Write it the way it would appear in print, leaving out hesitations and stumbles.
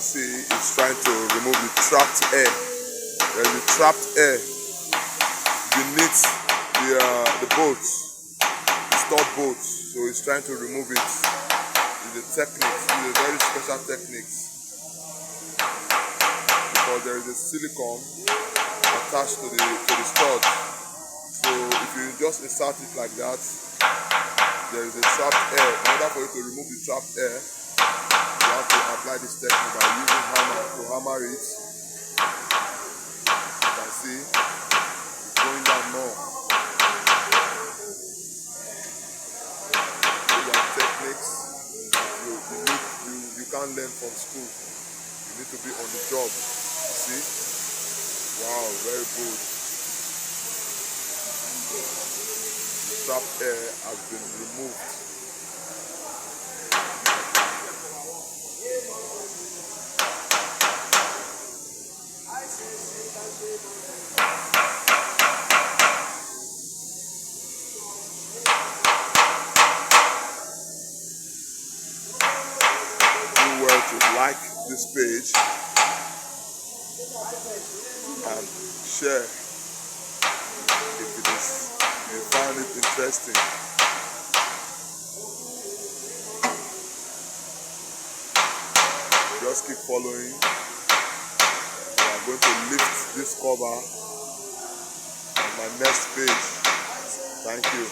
see, it's trying to remove the trapped air. There's a trapped air beneath the boat, the stored boat. So it's trying to remove it. It's a technique. It's a very special technique because there is a silicone attached to the stud. So if you just insert it like that, there is a trapped air. In order for you to remove the trapped air, you have to apply this technique by using hammer to hammer it. You can see it's going down more. These are techniques you can't learn from school. You need to be on the job. You see? Wow, very good. The trapped air has been removed. Do well to like this page and share if you found it interesting. Just keep following. We are going to lift this cover on my next page. Thank you.